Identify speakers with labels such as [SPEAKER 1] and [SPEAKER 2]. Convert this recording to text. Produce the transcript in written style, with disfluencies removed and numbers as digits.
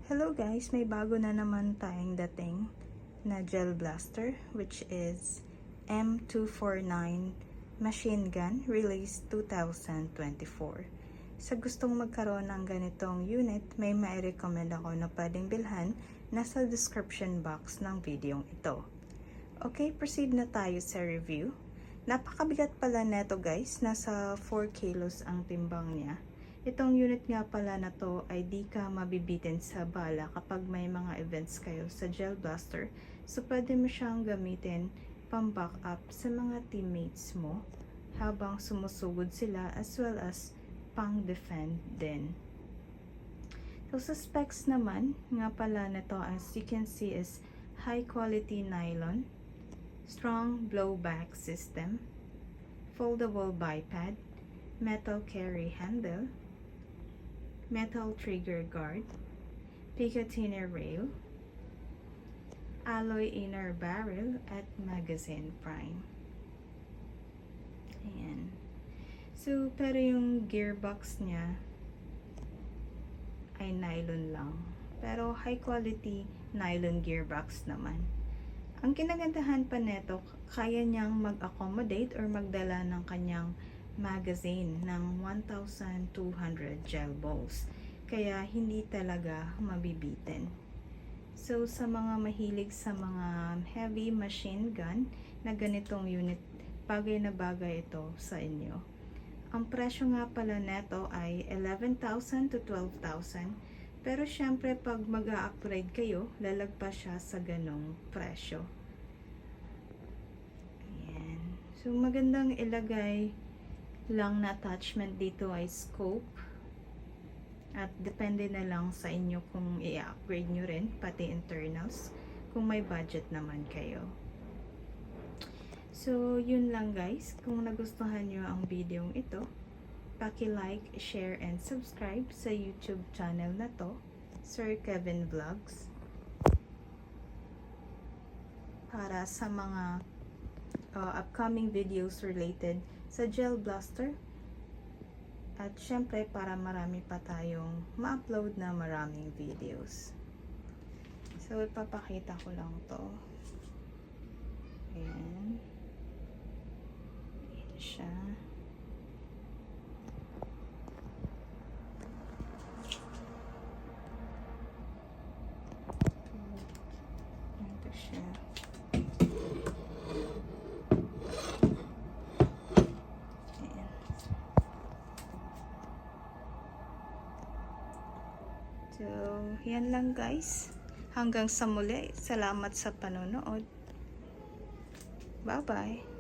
[SPEAKER 1] Hello guys, may bago na naman tayong dating na gel blaster which is M249 machine gun release 2024. Sa gustong magkaroon ng ganitong unit, may mai-recommend ako na pwedeng bilhan nasa description box ng video ito. Okay, proceed na tayo sa review. Napakabigat pala neto guys, nasa 4 kilos ang timbang niya. Itong unit nga pala na to ay di ka mabibitin sa bala kapag may mga events kayo sa gel blaster. So pwede mo siyang gamitin pang backup sa mga teammates mo habang sumusugod sila, as well as pang defend din. So sa specs naman nga pala nito, as you can see, is high quality nylon, strong blowback system, foldable bipod, metal carry handle, metal trigger guard, Picatinny rail, alloy inner barrel at magazine prime. Ayan. So, pero yung gearbox niya ay nylon lang. Pero high quality nylon gearbox naman. Ang kinagandahan pa neto, kaya niyang mag-accommodate or magdala ng kanyang magazine ng 1,200 gel balls. Kaya hindi talaga mabibitin. So sa mga mahilig sa mga heavy machine gun na ganitong unit, bagay na bagay ito sa inyo. Ang presyo nga pala neto ay 11,000 to 12,000. Pero syempre pag mag-a-upgrade kayo, lalagpas siya sa ganong presyo. Ayan. So magandang ilagay lang na attachment dito ay scope, at depende na lang sa inyo kung i-upgrade nyo rin pati internals kung may budget naman kayo. So yun lang guys, kung nagustuhan nyo ang video ito, paki-like, share and subscribe sa YouTube channel na to, Sir Kevin Vlogs, para sa mga upcoming videos related sa gel blaster, at syempre para marami pa tayong ma-upload na maraming videos. So ipapakita ko lang to. Ayan. Ayan siya. Ito siya. So, yan lang guys. Hanggang sa muli. Salamat sa panonood. Bye-bye.